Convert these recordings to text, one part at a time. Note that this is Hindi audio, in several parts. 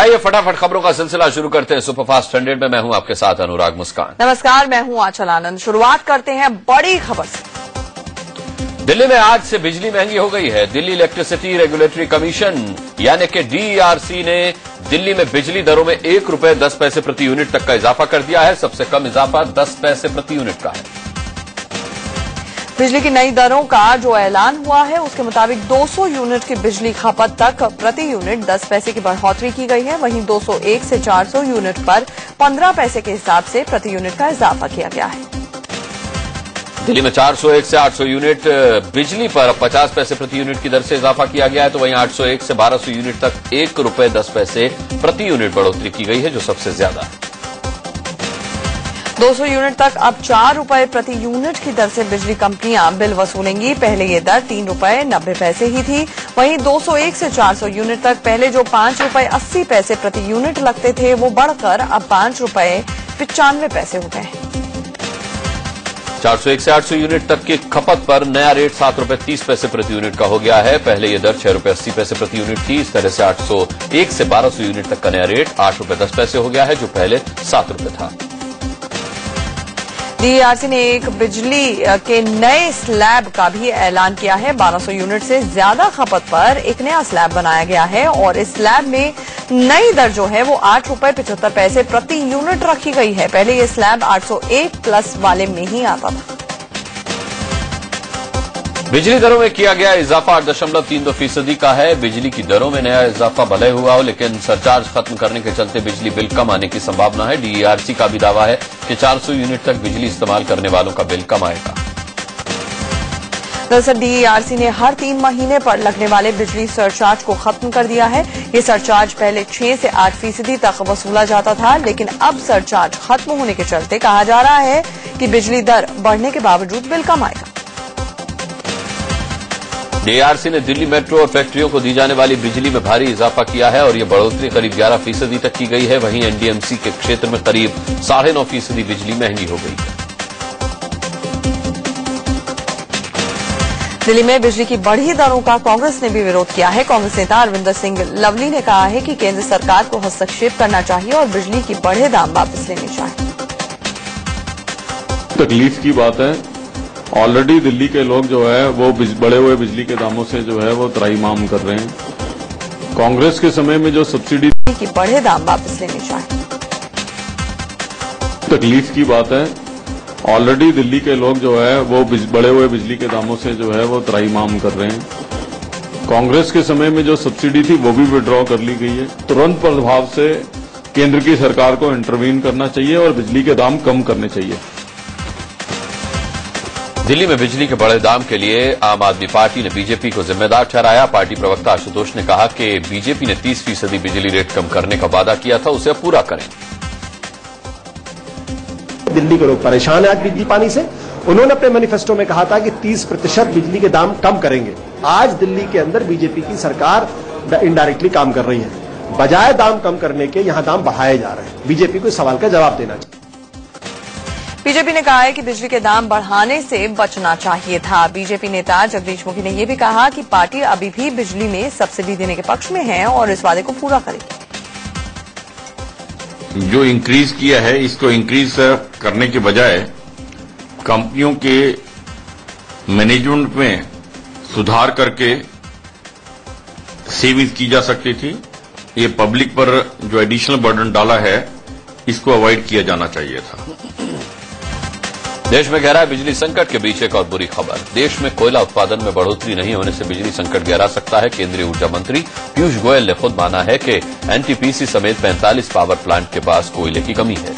आइए फटाफट खबरों का सिलसिला शुरू करते हैं। सुपरफास्ट 100 में मैं हूं आपके साथ अनुराग मुस्कान। नमस्कार, मैं हूं आंचल आनंद। शुरुआत करते हैं बड़ी खबर से। दिल्ली में आज से बिजली महंगी हो गई है। दिल्ली इलेक्ट्रिसिटी रेगुलेटरी कमीशन यानी कि DERC ने दिल्ली में बिजली दरों में ₹1.10 प्रति यूनिट तक का इजाफा कर दिया है। सबसे कम इजाफा 10 पैसे प्रति यूनिट का है। बिजली की नई दरों का जो ऐलान हुआ है उसके मुताबिक 200 यूनिट की बिजली खपत तक प्रति यूनिट 10 पैसे की बढ़ोतरी की गई है। वहीं 201 से 400 यूनिट पर 15 पैसे के हिसाब से प्रति यूनिट का इजाफा किया गया है। दिल्ली में 401 से 800 यूनिट बिजली पर 50 पैसे प्रति यूनिट की दर से इजाफा किया गया है, तो वहीं 801 से 1200 यूनिट तक ₹1.10 प्रति यूनिट बढ़ोतरी की गई है, जो सबसे ज्यादा है। 200 यूनिट तक अब ₹4 प्रति यूनिट की दर से बिजली कंपनियां बिल वसूलेंगी। पहले ये दर ₹3.90 ही थी। वहीं 201 से 400 यूनिट तक पहले जो ₹5.80 प्रति यूनिट लगते थे वो बढ़कर अब ₹5.95 हो गए हैं। 401 से 800 यूनिट तक की खपत पर नया रेट ₹7.30 प्रति यूनिट का हो गया है। पहले यह दर ₹6.80 प्रति यूनिट थी। इस तरह से 801 से 1200 यूनिट तक का नया रेट ₹8.10 हो गया है, जो पहले ₹7 था। DERC ने एक बिजली के नए स्लैब का भी ऐलान किया है। 1200 यूनिट से ज्यादा खपत पर एक नया स्लैब बनाया गया है और इस स्लैब में नई दर जो है वो ₹8.75 प्रति यूनिट रखी गई है। पहले ये स्लैब 801+ वाले में ही आता था। बिजली दरों में किया गया इजाफा 8.32% का है। बिजली की दरों में नया इजाफा भले हुआ हो, लेकिन सरचार्ज खत्म करने के चलते बिजली बिल कम आने की संभावना है। DERC का भी दावा है कि 400 यूनिट तक बिजली इस्तेमाल करने वालों का बिल कम आएगा। दरअसल DERC ने हर 3 महीने पर लगने वाले बिजली सरचार्ज को खत्म कर दिया है। ये सरचार्ज पहले 6 से 8% तक वसूला जाता था, लेकिन अब सरचार्ज खत्म होने के चलते कहा जा रहा है कि बिजली दर बढ़ने के बावजूद बिल कम आएगा। DERC ने दिल्ली मेट्रो और फैक्ट्रियों को दी जाने वाली बिजली में भारी इजाफा किया है और यह बढ़ोतरी करीब 11% तक की गई है। वहीं NDMC के क्षेत्र में करीब 9.5% बिजली महंगी हो गई है। दिल्ली में बिजली की बढ़ी दरों का कांग्रेस ने भी विरोध किया है। कांग्रेस नेता अरविंदर सिंह लवली ने कहा है कि केंद्र सरकार को हस्तक्षेप करना चाहिए और बिजली की बढ़े दाम वापस लेने चाहिए। तकलीफ की बात है। ऑलरेडी दिल्ली के लोग जो है वो बढ़े हुए बिजली के दामों से जो है वो त्राहिमाम कर रहे हैं। कांग्रेस के समय में जो सब्सिडी की बढ़े दाम वापस लेने चाहिए। तकलीफ की बात है। ऑलरेडी दिल्ली के लोग जो है वो बढ़े हुए बिजली के दामों से जो है वो त्राहिमाम कर रहे हैं। कांग्रेस के समय में जो सब्सिडी थी वो भी विड्रॉ कर ली गई है। तुरंत प्रभाव से केंद्र की सरकार को इंटरवीन करना चाहिए और बिजली के दाम कम करने चाहिए। दिल्ली में बिजली के बढ़े दाम के लिए आम आदमी पार्टी ने बीजेपी को जिम्मेदार ठहराया। पार्टी प्रवक्ता आशुतोष ने कहा कि बीजेपी ने 30% बिजली रेट कम करने का वादा किया था, उसे अब पूरा करें। दिल्ली के लोग परेशान हैं आज बिजली पानी से। उन्होंने अपने मैनिफेस्टो में कहा था कि 30% बिजली के दाम कम करेंगे। आज दिल्ली के अंदर बीजेपी की सरकार इनडायरेक्टली काम कर रही है। बजाय दाम कम करने के यहां दाम बढ़ाए जा रहे हैं। बीजेपी को इस सवाल का जवाब देना चाहिए। बीजेपी ने कहा है कि बिजली के दाम बढ़ाने से बचना चाहिए था। बीजेपी नेता जगदीश मुखी ने यह भी कहा कि पार्टी अभी भी बिजली में सब्सिडी देने के पक्ष में है और इस वादे को पूरा करेगी। जो इंक्रीज किया है इसको इंक्रीज करने के बजाय कंपनियों के मैनेजमेंट में सुधार करके सेविंग्स की जा सकती थी। ये पब्लिक पर जो एडिशनल बर्डन डाला है इसको अवॉइड किया जाना चाहिए था। देश में गहरा बिजली संकट के बीच एक और बुरी खबर। देश में कोयला उत्पादन में बढ़ोतरी नहीं होने से बिजली संकट गहरा सकता है। केंद्रीय ऊर्जा मंत्री पीयूष गोयल ने खुद माना है कि NTPC समेत 45 पावर प्लांट के पास कोयले की कमी है।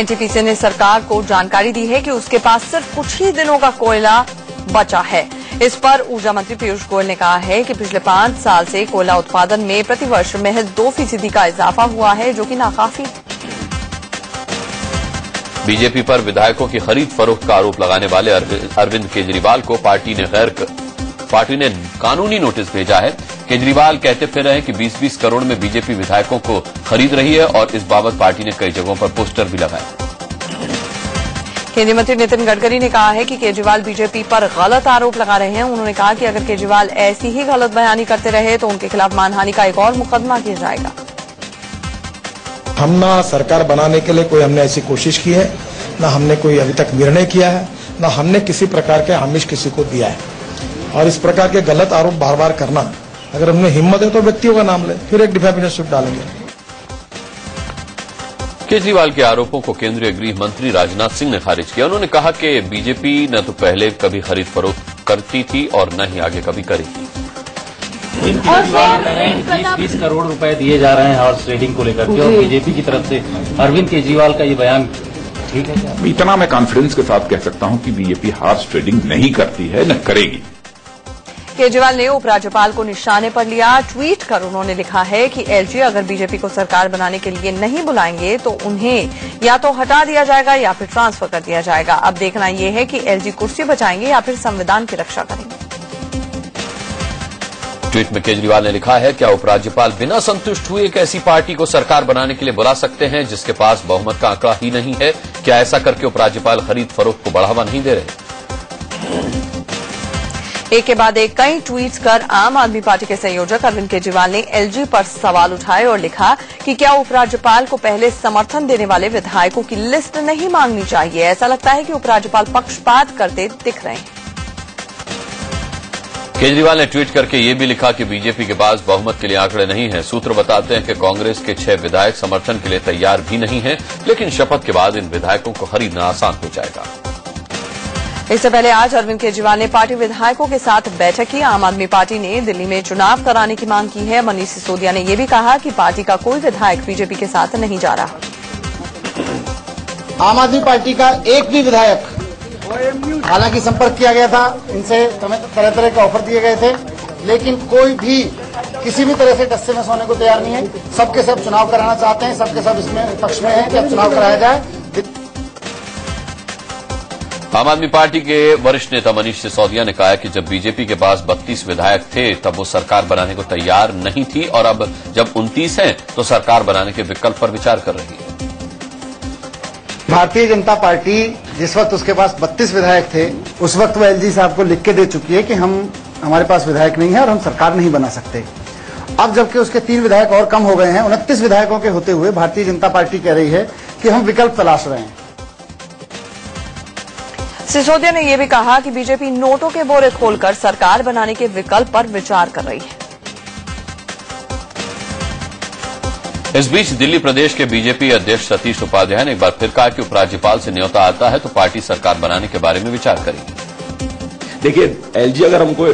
NTPC ने सरकार को जानकारी दी है कि उसके पास सिर्फ कुछ ही दिनों का कोयला बचा है। इस पर ऊर्जा मंत्री पीयूष गोयल ने कहा है कि पिछले 5 साल से कोयला उत्पादन में प्रतिवर्ष महज 2% का इजाफा हुआ है, जो कि नाकाफी है। बीजेपी पर विधायकों की खरीद फरोख्त का आरोप लगाने वाले अरविंद केजरीवाल को पार्टी ने कानूनी नोटिस भेजा है। केजरीवाल कहते फिर रहे हैं कि 20-20 करोड़ में बीजेपी विधायकों को खरीद रही है और इस बाबत पार्टी ने कई जगहों पर पोस्टर भी लगाए। केंद्रीय मंत्री नितिन गडकरी ने कहा है कि केजरीवाल बीजेपी पर गलत आरोप लगा रहे हैं। उन्होंने कहा कि अगर केजरीवाल ऐसी ही गलत बयानी करते रहे तो उनके खिलाफ मानहानि का एक और मुकदमा किया जाएगा। हम ना सरकार बनाने के लिए कोई हमने ऐसी कोशिश की है, ना हमने कोई अभी तक निर्णय किया है, ना हमने किसी प्रकार के आमिष किसी को दिया है। और इस प्रकार के गलत आरोप बार बार करना, अगर हमने हिम्मत है तो व्यक्तियों का नाम ले, फिर एक डिफेमेशन सूट डालेंगे। केजरीवाल के आरोपों को केंद्रीय गृह मंत्री राजनाथ सिंह ने खारिज किया। उन्होंने कहा कि बीजेपी न तो पहले कभी खरीद फरोख्त करती थी और न ही आगे कभी करेगी। 20 करोड़ रुपए दिए जा रहे हैं हॉर्स ट्रेडिंग को लेकर के, और बीजेपी की तरफ से अरविंद केजरीवाल का ये बयान ठीक है क्या? इतना मैं कॉन्फिडेंस के साथ कह सकता हूं कि बीजेपी हॉर्स ट्रेडिंग नहीं करती है, न करेगी। केजरीवाल ने उपराज्यपाल को निशाने पर लिया। ट्वीट कर उन्होंने लिखा है कि एलजी अगर बीजेपी को सरकार बनाने के लिए नहीं बुलाएंगे तो उन्हें या तो हटा दिया जाएगा या फिर ट्रांसफर कर दिया जाएगा। अब देखना यह है कि एलजी कुर्सी बचाएंगे या फिर संविधान की रक्षा करेंगे। ट्वीट में केजरीवाल ने लिखा है, क्या उपराज्यपाल बिना संतुष्ट हुए एक ऐसी पार्टी को सरकार बनाने के लिए बुला सकते हैं जिसके पास बहुमत का आंकड़ा ही नहीं है? क्या ऐसा करके उपराज्यपाल खरीद फरोख्त को बढ़ावा नहीं दे रहे? एक के बाद एक कई ट्वीट्स कर आम आदमी पार्टी के संयोजक अरविंद केजरीवाल ने एलजी पर सवाल उठाए और लिखा कि क्या उपराज्यपाल को पहले समर्थन देने वाले विधायकों की लिस्ट नहीं मांगनी चाहिए? ऐसा लगता है कि उपराज्यपाल पक्षपात करते दिख रहे हैं। केजरीवाल ने ट्वीट करके ये भी लिखा कि बीजेपी के पास बहुमत के लिए आंकड़े नहीं हैं। सूत्र बताते हैं कि कांग्रेस के 6 विधायक समर्थन के लिए तैयार भी नहीं हैं, लेकिन शपथ के बाद इन विधायकों को खरीदना आसान हो जाएगा। इससे पहले आज अरविंद केजरीवाल ने पार्टी विधायकों के साथ बैठक की। आम आदमी पार्टी ने दिल्ली में चुनाव कराने की मांग की है। मनीष सिसोदिया ने यह भी कहा कि पार्टी का कोई विधायक बीजेपी के साथ नहीं जा रहा। आम आदमी पार्टी का एक भी विधायक, हालांकि संपर्क किया गया था, इनसे तरह तरह के ऑफर दिए गए थे, लेकिन कोई भी किसी भी तरह से टस्से में सोने को तैयार नहीं है। सबके सब चुनाव कराना चाहते हैं, सबके सब इसमें पक्ष में है कि अब चुनाव कराया जाए। आम आदमी पार्टी के वरिष्ठ नेता मनीष सिसोदिया ने कहा कि जब बीजेपी के पास 32 विधायक थे तब वो सरकार बनाने को तैयार नहीं थी, और अब जब 29 हैं तो सरकार बनाने के विकल्प पर विचार कर रही है। भारतीय जनता पार्टी जिस वक्त उसके पास 32 विधायक थे, उस वक्त वो एलजी साहब को लिख के दे चुकी है कि हमारे पास विधायक नहीं है और हम सरकार नहीं बना सकते। अब जबकि उसके 3 विधायक और कम हो गए हैं, 29 विधायकों के होते हुए भारतीय जनता पार्टी कह रही है कि हम विकल्प तलाश रहे हैं। सिसोदिया ने यह भी कहा कि बीजेपी नोटों के बोरे खोलकर सरकार बनाने के विकल्प पर विचार कर रही है। इस बीच दिल्ली प्रदेश के बीजेपी अध्यक्ष सतीश उपाध्याय ने एक बार फिर कहा कि उपराज्यपाल से न्योता आता है तो पार्टी सरकार बनाने के बारे में विचार करेगी। देखिए, एलजी अगर हमको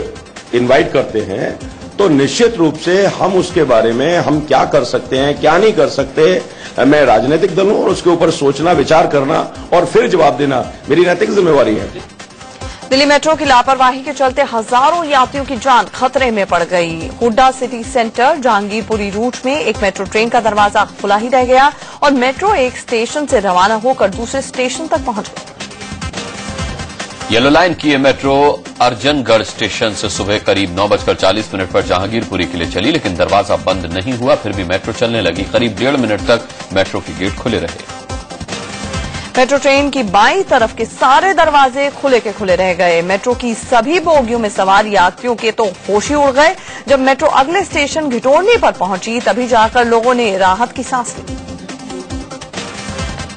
इनवाइट करते हैं तो निश्चित रूप से हम उसके बारे में हम क्या कर सकते हैं, क्या नहीं कर सकते, मैं राजनीतिक दल हूं और उसके ऊपर सोचना, विचार करना और फिर जवाब देना मेरी नैतिक जिम्मेवारी है। दिल्ली मेट्रो की लापरवाही के चलते हजारों यात्रियों की जान खतरे में पड़ गई। Huda city centre Jahangirpuri route में एक मेट्रो ट्रेन का दरवाजा खुला ही रह गया और मेट्रो एक स्टेशन से रवाना होकर दूसरे स्टेशन तक पहुंच गई। येलो लाइन की ये मेट्रो अर्जनगढ़ स्टेशन से सुबह करीब 9:40 पर जहांगीरपुरी के लिए चली, लेकिन दरवाजा बंद नहीं हुआ, फिर भी मेट्रो चलने लगी। करीब 1.5 मिनट तक मेट्रो के गेट खुले रहे। मेट्रो ट्रेन की बाईं तरफ के सारे दरवाजे खुले के खुले रह गए। मेट्रो की सभी बोगियों में सवार यात्रियों के तो होश ही उड़ गए। जब मेट्रो अगले स्टेशन घिटोरनी पर पहुंची तभी जाकर लोगों ने राहत की सांस ली।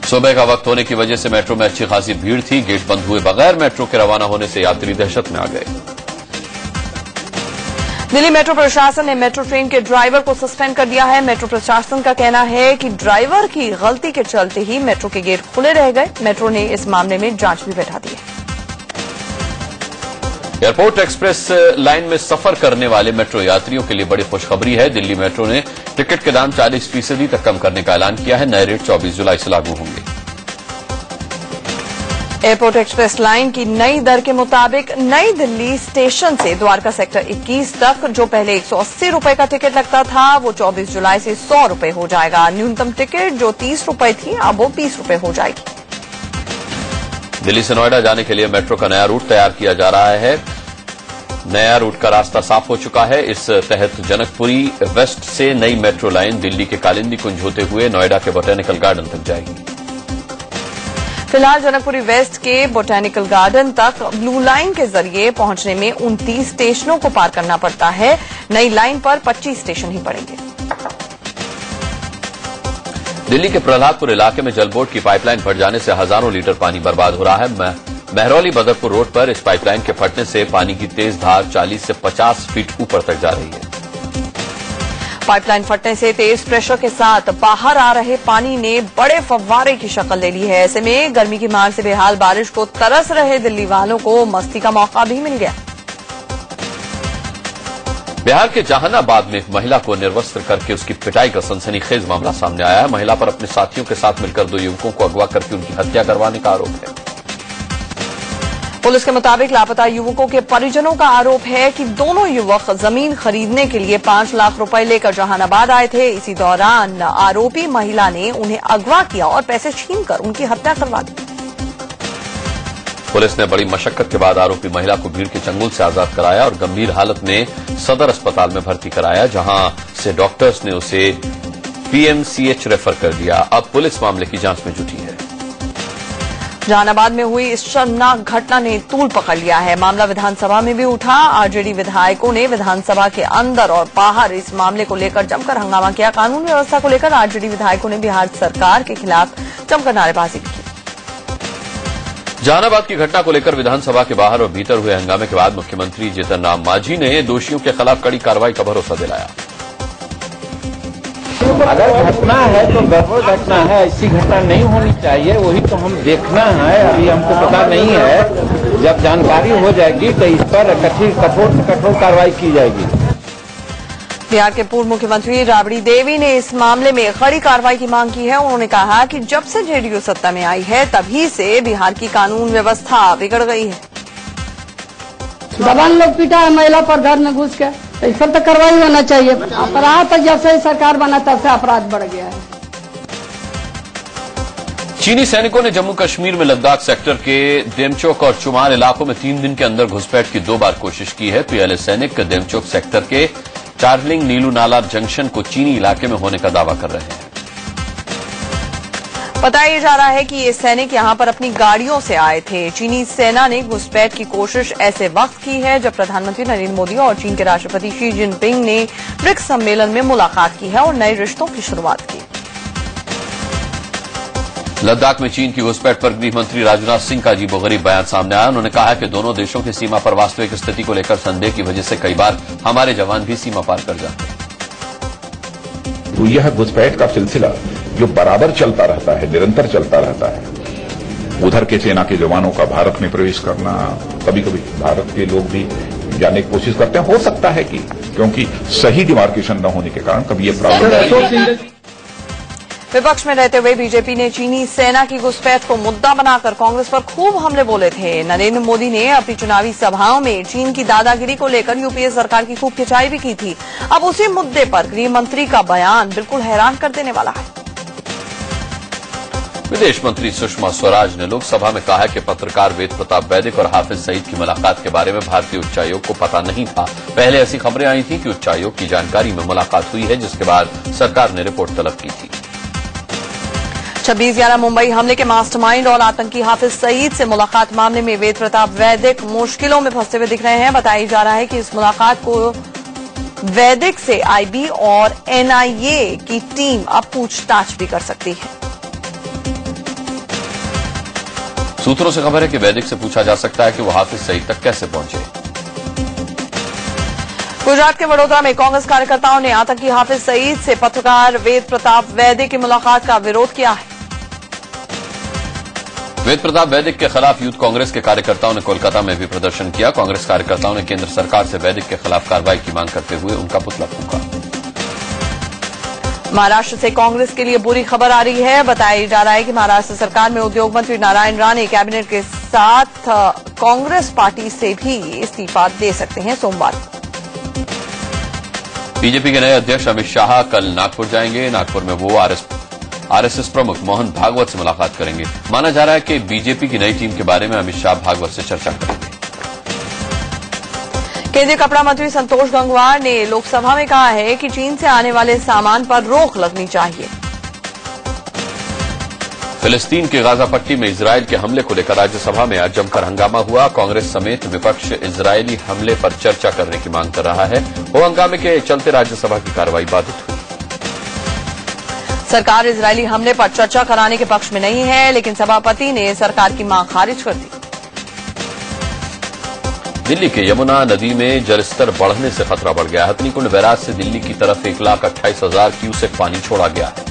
सुबह का वक्त होने की वजह से मेट्रो में अच्छी खासी भीड़ थी। गेट बंद हुए बगैर मेट्रो के रवाना होने से यात्री दहशत में आ गए। दिल्ली मेट्रो प्रशासन ने मेट्रो ट्रेन के ड्राइवर को सस्पेंड कर दिया है। मेट्रो प्रशासन का कहना है कि ड्राइवर की गलती के चलते ही मेट्रो के गेट खुले रह गए। मेट्रो ने इस मामले में जांच भी बैठा दी है। एयरपोर्ट एक्सप्रेस लाइन में सफर करने वाले मेट्रो यात्रियों के लिए बड़ी खुशखबरी है। दिल्ली मेट्रो ने टिकट के दाम 40% तक कम करने का ऐलान किया है। नए रेट 24 जुलाई से लागू होंगे। एयरपोर्ट एक्सप्रेस लाइन की नई दर के मुताबिक नई दिल्ली स्टेशन से द्वारका सेक्टर 21 तक जो पहले 180 रुपए का टिकट लगता था वो 24 जुलाई से 100 रुपए हो जाएगा। न्यूनतम टिकट जो 30 रुपए थी अब वो 20 रुपए हो जाएगी। दिल्ली से नोएडा जाने के लिए मेट्रो का नया रूट तैयार किया जा रहा है। नया रूट का रास्ता साफ हो चुका है। इस तहत जनकपुरी वेस्ट से नई मेट्रो लाइन दिल्ली के कालिंदी कुंज होते हुए नोएडा के बोटेनिकल गार्डन तक जाएगी। फिलहाल जनकपुरी वेस्ट के बोटेनिकल गार्डन तक ब्लू लाइन के जरिए पहुंचने में 29 स्टेशनों को पार करना पड़ता है। नई लाइन पर 25 स्टेशन ही पड़ेंगे। दिल्ली के प्रहलादपुर इलाके में जलबोर्ड की पाइपलाइन फट जाने से हजारों लीटर पानी बर्बाद हो रहा है। महरौली बदरपुर रोड पर इस पाइपलाइन के फटने से पानी की तेज धार 40 से 50 फीट ऊपर तक जा रही है। पाइपलाइन फटने से तेज प्रेशर के साथ बाहर आ रहे पानी ने बड़े फव्वारे की शक्ल ले ली है। ऐसे में गर्मी की मार से बेहाल बारिश को तरस रहे दिल्ली वालों को मस्ती का मौका भी मिल गया। बिहार के जहानाबाद में एक महिला को निर्वस्त्र करके उसकी पिटाई का सनसनीखेज मामला सामने आया है। महिला पर अपने साथियों के साथ मिलकर 2 युवकों को अगवा करके उनकी हत्या करवाने का आरोप है। पुलिस के मुताबिक लापता युवकों के परिजनों का आरोप है कि दोनों युवक जमीन खरीदने के लिए 5 लाख रुपए लेकर जहानाबाद आए थे। इसी दौरान आरोपी महिला ने उन्हें अगवा किया और पैसे छीनकर उनकी हत्या करवा दी। पुलिस ने बड़ी मशक्कत के बाद आरोपी महिला को भीड़ के चंगुल से आजाद कराया और गंभीर हालत में सदर अस्पताल में भर्ती कराया, जहां से डॉक्टर्स ने उसे पीएमसीएच रेफर कर दिया। अब पुलिस मामले की जांच में जुटी है। जहानाबाद में हुई इस शर्मनाक घटना ने तूल पकड़ लिया है। मामला विधानसभा में भी उठा। आरजेडी विधायकों ने विधानसभा के अंदर और बाहर इस मामले को लेकर जमकर हंगामा किया। कानून व्यवस्था को लेकर आरजेडी विधायकों ने बिहार सरकार के खिलाफ जमकर नारेबाजी की। जहानाबाद की घटना को लेकर विधानसभा के बाहर और भीतर हुए हंगामे के बाद मुख्यमंत्री जीतन राम मांझी ने दोषियों के खिलाफ कड़ी कार्रवाई का भरोसा दिलाया। अगर घटना है तो गड़बड़ घटना है, ऐसी घटना नहीं होनी चाहिए। वही तो हम देखना है। अभी हमको पता नहीं है, जब जानकारी हो जाएगी तो इस पर कठोर से कठोर कार्रवाई की जाएगी। बिहार के पूर्व मुख्यमंत्री राबड़ी देवी ने इस मामले में कड़ी कार्रवाई की मांग की है। उन्होंने कहा कि जब से जेडीयू सत्ता में आई है तभी से बिहार की कानून व्यवस्था बिगड़ गई है। जवान लोग पीटा है महिला पर घर में घुस के, इस पर तो कार्रवाई होना चाहिए। अपराध तो जब से सरकार बना तब से अपराध बढ़ गया है। चीनी सैनिकों ने जम्मू कश्मीर में लद्दाख सेक्टर के देमचोक और चुमार इलाकों में 3 दिन के अंदर घुसपैठ की 2 बार कोशिश की है। पीएलए सैनिक देमचोक सेक्टर के चार्लिंग नीलू नाला जंक्शन को चीनी इलाके में होने का दावा कर रहे हैं। बताया जा रहा है कि ये सैनिक यहां पर अपनी गाड़ियों से आए थे। चीनी सेना ने घुसपैठ की कोशिश ऐसे वक्त की है जब प्रधानमंत्री नरेंद्र मोदी और चीन के राष्ट्रपति शी जिनपिंग ने ब्रिक्स सम्मेलन में मुलाकात की है और नए रिश्तों की शुरुआत की। लद्दाख में चीन की घुसपैठ पर गृह मंत्री राजनाथ सिंह का अजीबोगरीब बयान सामने आया। उन्होंने कहा कि दोनों देशों की सीमा पर वास्तविक स्थिति को लेकर संदेह की वजह से कई बार हमारे जवान भी सीमा पार कर जाते हैं। तो यह घुसपैठ का सिलसिला जो बराबर चलता रहता है, निरंतर चलता रहता है। उधर के सेना के जवानों का भारत में प्रवेश करना, कभी कभी भारत के लोग भी जाने की कोशिश करते हैं। हो सकता है कि क्योंकि सही डिमार्केशन न होने के कारण कभी ये प्रॉब्लम। विपक्ष में रहते हुए बीजेपी ने चीनी सेना की घुसपैठ को मुद्दा बनाकर कांग्रेस पर खूब हमले बोले थे। नरेंद्र मोदी ने अपनी चुनावी सभाओं में चीन की दादागिरी को लेकर यूपीए सरकार की खूब खिंचाई भी की थी। अब उसी मुद्दे पर गृह मंत्री का बयान बिल्कुल हैरान कर देने वाला है। विदेश मंत्री सुषमा स्वराज ने लोकसभा में कहा कि पत्रकार वेद प्रताप वैदिक और हाफिज सईद की मुलाकात के बारे में भारतीय उच्चायोग को पता नहीं था। पहले ऐसी खबरें आई थी कि उच्चायोग की जानकारी में मुलाकात हुई है, जिसके बाद सरकार ने रिपोर्ट तलब की थी। 26/11 मुंबई हमले के मास्टरमाइंड और आतंकी हाफिज सईद से मुलाकात मामले में वेद प्रताप वैदिक मुश्किलों में फंसते हुए दिख रहे हैं। बताया जा रहा है कि इस मुलाकात को वैदिक से आईबी और एनआईए की टीम अब पूछताछ भी कर सकती है। सूत्रों से खबर है कि वैदिक से पूछा जा सकता है कि वो हाफिज सईद तक कैसे पहुंचे। गुजरात के वडोदरा में कांग्रेस कार्यकर्ताओं ने आतंकी हाफिज सईद से पत्रकार वेद प्रताप वैदिक की मुलाकात का विरोध किया है। वेद प्रताप वैदिक के खिलाफ यूथ कांग्रेस के कार्यकर्ताओं ने कोलकाता में भी प्रदर्शन किया। कांग्रेस कार्यकर्ताओं ने केंद्र सरकार से वैदिक के खिलाफ कार्रवाई की मांग करते हुए उनका पुतला फूंका। महाराष्ट्र से कांग्रेस के लिए बुरी खबर आ रही है। बताया जा रहा है कि महाराष्ट्र सरकार में उद्योग मंत्री नारायण राणे कैबिनेट के साथ कांग्रेस पार्टी से भी इस्तीफा दे सकते हैं सोमवार को। बीजेपी के नए अध्यक्ष अमित शाह कल नागपुर जाएंगे। नागपुर में वो आरएसएस प्रमुख मोहन भागवत से मुलाकात करेंगे। माना जा रहा है कि बीजेपी की नई टीम के बारे में अमित शाह भागवत से चर्चा करेंगे। केंद्रीय कपड़ा मंत्री संतोष गंगवार ने लोकसभा में कहा है कि चीन से आने वाले सामान पर रोक लगनी चाहिए। फिलिस्तीन की गाजा पट्टी में इजरायल के हमले को लेकर राज्यसभा में आज जमकर हंगामा हुआ। कांग्रेस समेत विपक्ष इजरायली हमले पर चर्चा करने की मांग कर रहा है। वो हंगामे के चलते राज्यसभा की कार्रवाई बाधित हुई। सरकार इजरायली हमले पर चर्चा कराने के पक्ष में नहीं है, लेकिन सभापति ने सरकार की मांग खारिज कर दी। दिल्ली के यमुना नदी में जलस्तर बढ़ने से खतरा बढ़ गया। हथनीकुंड बैराज से दिल्ली की तरफ 1,28,000 क्यूसेक पानी छोड़ा गया है।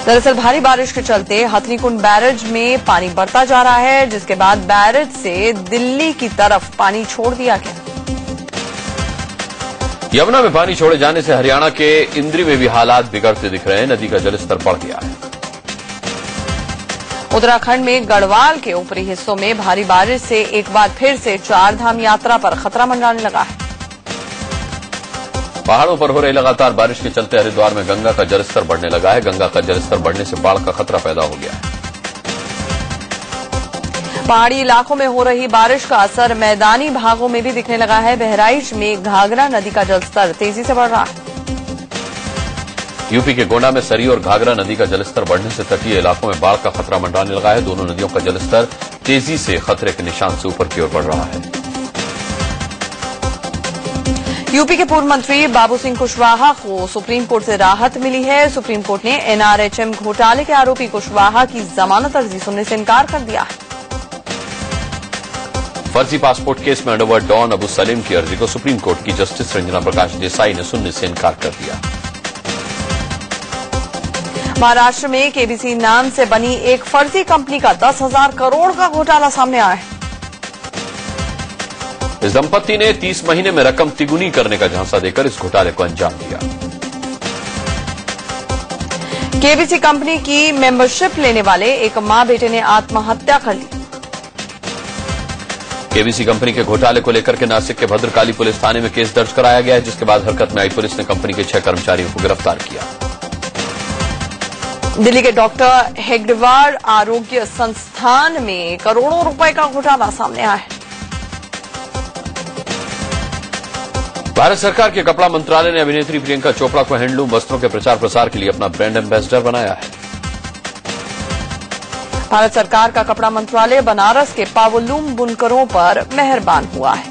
दरअसल भारी बारिश के चलते हथनीकुंड बैरेज में पानी बढ़ता जा रहा है, जिसके बाद बैरेज से दिल्ली की तरफ पानी छोड़ दिया गया। यमुना में पानी छोड़े जाने से हरियाणा के इंद्री में भी हालात बिगड़ते दिख रहे हैं। नदी का जलस्तर बढ़ गया है। उत्तराखंड में गढ़वाल के ऊपरी हिस्सों में भारी बारिश से एक बार फिर से चार धाम यात्रा पर खतरा मंडराने लगा है। पहाड़ों पर हो रही लगातार बारिश के चलते हरिद्वार में गंगा का जलस्तर बढ़ने लगा है। गंगा का जलस्तर बढ़ने से बाढ़ का खतरा पैदा हो गया है। पहाड़ी इलाकों में हो रही बारिश का असर मैदानी भागों में भी दिखने लगा है। बहराइच में घाघरा नदी का जलस्तर तेजी से बढ़ रहा है। यूपी के गोंडा में सरी और घाघरा नदी का जलस्तर बढ़ने से तटीय इलाकों में बाढ़ का खतरा मंडराने लगा है। दोनों नदियों का जलस्तर तेजी से खतरे के निशान से ऊपर की ओर बढ़ रहा है। यूपी के पूर्व मंत्री बाबू सिंह कुशवाहा को सुप्रीम कोर्ट से राहत मिली है। सुप्रीम कोर्ट ने एनआरएचएम घोटाले के आरोपी कुशवाहा की जमानत अर्जी सुनने से इनकार कर दिया है। फर्जी पासपोर्ट केस में अंडरवर्ल्ड डॉन अबू सलीम की अर्जी को सुप्रीम कोर्ट की जस्टिस रंजना प्रकाश देसाई ने सुनने से इनकार कर दिया। महाराष्ट्र में केबीसी नाम से बनी एक फर्जी कंपनी का 10,000 करोड़ का घोटाला सामने आया है। इस दंपत्ति ने 30 महीने में रकम तिगुनी करने का झांसा देकर इस घोटाले को अंजाम दिया। केबीसी कंपनी की मेंबरशिप लेने वाले एक मां बेटे ने आत्महत्या कर ली। केबीसी कंपनी के घोटाले को लेकर के नासिक के भद्रकाली पुलिस थाने में केस दर्ज कराया गया है, जिसके बाद हरकत में आई पुलिस ने कंपनी के 6 कर्मचारियों को गिरफ्तार किया। दिल्ली के डॉक्टर हेगडेवार आरोग्य संस्थान में करोड़ों रुपए का घोटाला सामने आया है। भारत सरकार के कपड़ा मंत्रालय ने अभिनेत्री प्रियंका चोपड़ा को हैंडलूम वस्त्रों के प्रचार प्रसार के लिए अपना ब्रांड एम्बेसडर बनाया है। भारत सरकार का कपड़ा मंत्रालय बनारस के पावलूम बुनकरों पर मेहरबान हुआ है।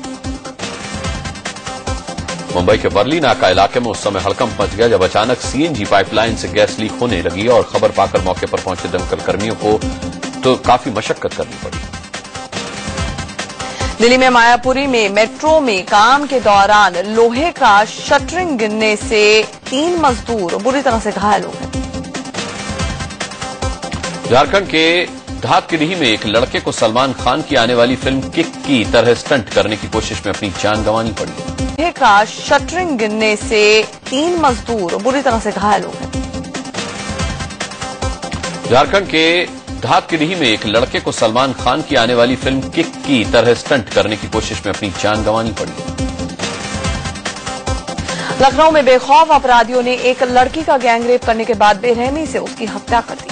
मुंबई के वर्ली नाका इलाके में उस समय हड़कंप मच गया जब अचानक सीएनजी पाइपलाइन से गैस लीक होने लगी और खबर पाकर मौके पर पहुंचे दमकल कर्मियों को तो काफी मशक्कत करनी पड़ी। दिल्ली में मायापुरी में मेट्रो में काम के दौरान लोहे का शटरिंग गिरने से 3 मजदूर बुरी तरह से घायल हो गए। झारखंड के धातकीडीह में एक लड़के को सलमान खान की आने वाली फिल्म किक की तरह स्टंट करने की कोशिश में अपनी जान गंवानी पड़ी। लोहे का शटरिंग गिरने से 3 मजदूर बुरी तरह से घायल हो गए। झारखंड के धातकीडीह में एक लड़के को सलमान खान की आने वाली फिल्म किक की तरह स्टंट करने की कोशिश में अपनी जान गंवानी पड़ी। लखनऊ में बेखौफ अपराधियों ने एक लड़की का गैंगरेप करने के बाद बेरहमी से उसकी हत्या कर दी।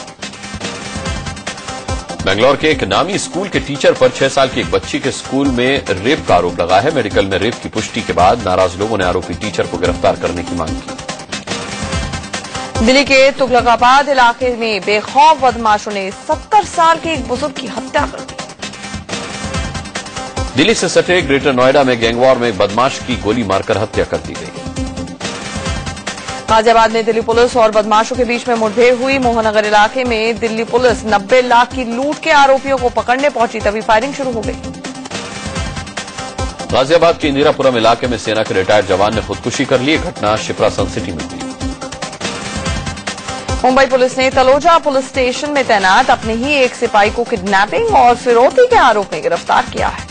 बेंगलोर के एक नामी स्कूल के टीचर पर 6 साल की एक बच्ची के स्कूल में रेप का आरोप लगा है। मेडिकल में रेप की पुष्टि के बाद नाराज लोगों ने आरोपी टीचर को गिरफ्तार करने की मांग की। दिल्ली के तुगलकाबाद इलाके में बेखौफ बदमाशों ने 70 साल के एक बुजुर्ग की हत्या कर दी। दिल्ली से सटे ग्रेटर नोएडा में गैंगवॉर में एक बदमाश की गोली मारकर हत्या कर दी गई। गाजियाबाद में दिल्ली पुलिस और बदमाशों के बीच में मुठभेड़ हुई। मोहनगर इलाके में दिल्ली पुलिस 90 लाख की लूट के आरोपियों को पकड़ने पहुंची, तभी फायरिंग शुरू हो गई। गाजियाबाद के इंदिरापुरम इलाके में सेना के रिटायर्ड जवान ने खुदकुशी कर ली। घटना शिप्रा सन सिटी में हुई। मुंबई पुलिस ने तलोजा पुलिस स्टेशन में तैनात अपने ही एक सिपाही को किडनैपिंग और फिरौती के आरोप में गिरफ्तार किया है।